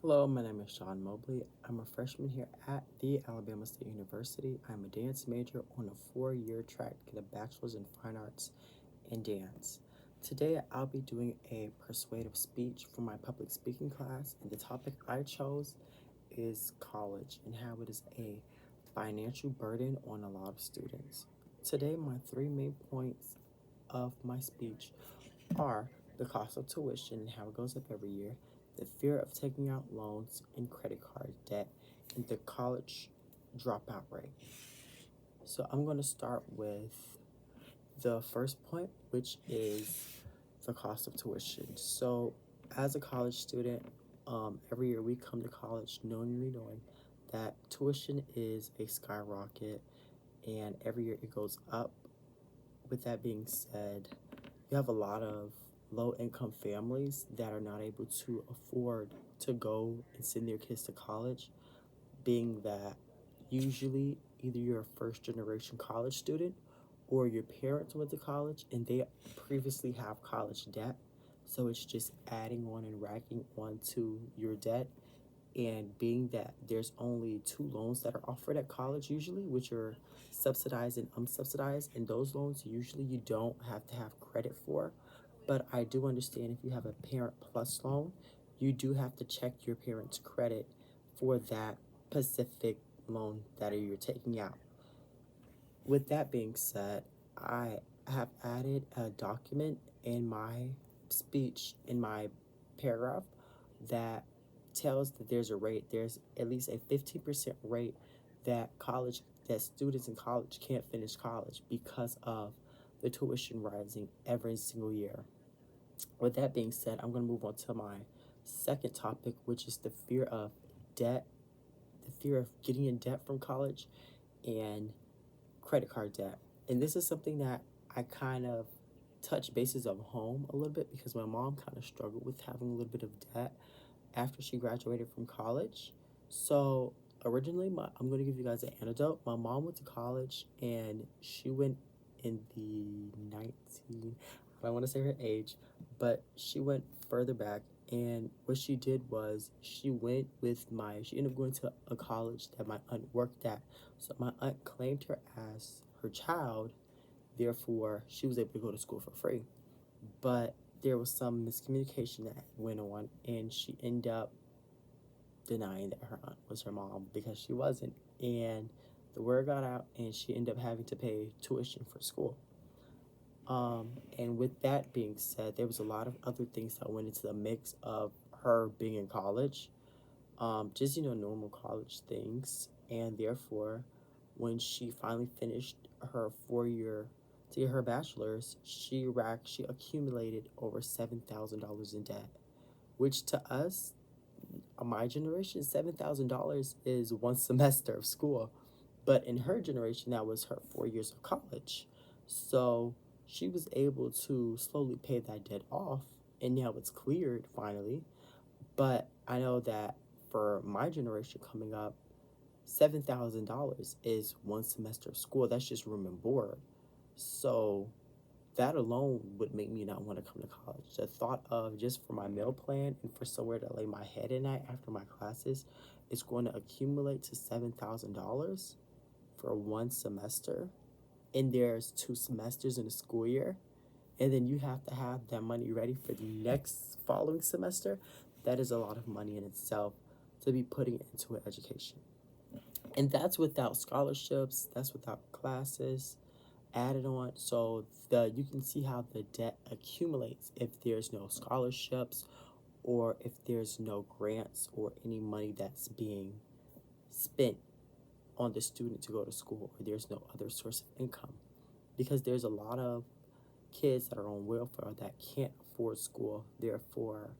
Hello, my name is Sean Mobley. I'm a freshman here at the Alabama State University. I'm a dance major on a 4-year track to get a bachelor's in fine arts in dance. Today, I'll be doing a persuasive speech for my public speaking class, and the topic I chose is college and how it is a financial burden on a lot of students. Today, my three main points of my speech are the cost of tuition and how it goes up every year, the fear of taking out loans and credit card debt, and the college dropout rate. So I'm going to start with the first point, which is the cost of tuition. So as a college student, every year we come to college knowing that tuition is a skyrocket and every year it goes up. With that being said, you have a lot of low income families that are not able to afford to go and send their kids to college, being that usually either you're a first generation college student or your parents went to college and they previously have college debt. So it's just adding on and racking on to your debt. And being that there's only two loans that are offered at college usually, which are subsidized and unsubsidized, and those loans usually you don't have to have credit for. But I do understand if you have a Parent Plus loan, you do have to check your parents' credit for that specific loan that you're taking out. With that being said, I have added a document in my speech, in my paragraph, that tells that there's at least a 15% rate that students in college can't finish college because of the tuition rising every single year. With that being said, I'm going to move on to my second topic, which is the fear of debt, the fear of getting in debt from college, and credit card debt. And this is something that I kind of touch bases of home a little bit because my mom kind of struggled with having a little bit of debt after she graduated from college. So originally, I'm going to give you guys an anecdote. My mom went to college and she went in the 19, I don't want to say her age, but she went further back. And what she did was she ended up going to a college that my aunt worked at. So my aunt claimed her as her child, therefore, she was able to go to school for free. But there was some miscommunication that went on, and she ended up denying that her aunt was her mom because she wasn't. And the word got out, and she ended up having to pay tuition for school. And with that being said, there was a lot of other things that went into the mix of her being in college, just normal college things, and therefore, when she finally finished her 4 year to get her bachelor's, she accumulated over $7,000 in debt, which to us, my generation, $7,000 is one semester of school, but in her generation, that was her 4 years of college. So she was able to slowly pay that debt off, and now it's cleared finally. But I know that for my generation coming up, $7,000 is one semester of school. That's just room and board. So that alone would make me not want to come to college. The thought of just for my meal plan and for somewhere to lay my head at night after my classes is going to accumulate to $7,000 for one semester. And there's 2 semesters in a school year. And then you have to have that money ready for the next following semester. That is a lot of money in itself to be putting into an education. And that's without scholarships, that's without classes added on. So you can see how the debt accumulates if there's no scholarships or if there's no grants or any money that's being spent on the student to go to school, or there's no other source of income. Because there's a lot of kids that are on welfare that can't afford school. Therefore,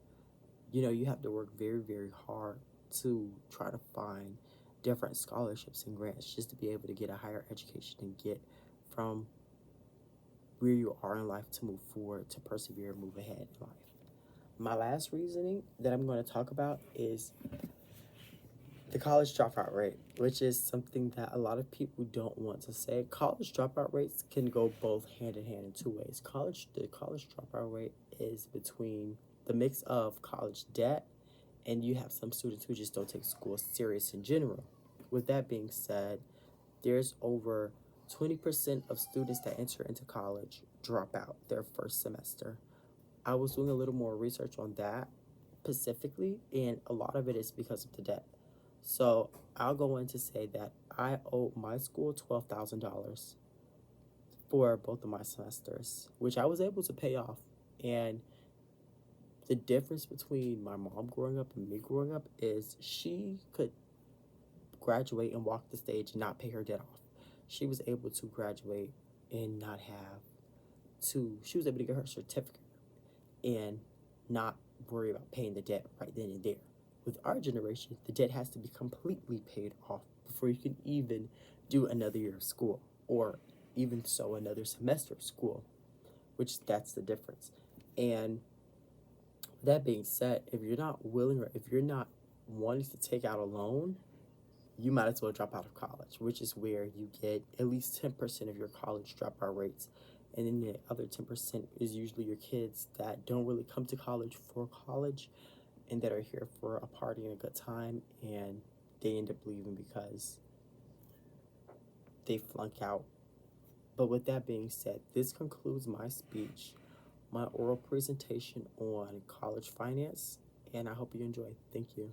you have to work very, very hard to try to find different scholarships and grants just to be able to get a higher education and get from where you are in life to move forward, to persevere, move ahead in life. My last reasoning that I'm going to talk about is the college dropout rate, which is something that a lot of people don't want to say. College dropout rates can go both hand in hand in two ways. The college dropout rate is between the mix of college debt and you have some students who just don't take school serious in general. With that being said, there's over 20% of students that enter into college drop out their first semester. I was doing a little more research on that specifically, and a lot of it is because of the debt. So I'll go in to say that I owe my school $12,000 for both of my semesters, which I was able to pay off. And the difference between my mom growing up and me growing up is she could graduate and walk the stage and not pay her debt off. She was able to graduate and not have she was able to get her certificate and not worry about paying the debt right then and there. With our generation, the debt has to be completely paid off before you can even do another year of school, or even so another semester of school, which that's the difference. And that being said, if you're not willing, or if you're not wanting to take out a loan, you might as well drop out of college, which is where you get at least 10% of your college dropout rates. And then the other 10% is usually your kids that don't really come to college for college and that are here for a party and a good time, and they end up leaving because they flunk out. But with that being said, this concludes my speech, my oral presentation on college finance, and I hope you enjoy. Thank you.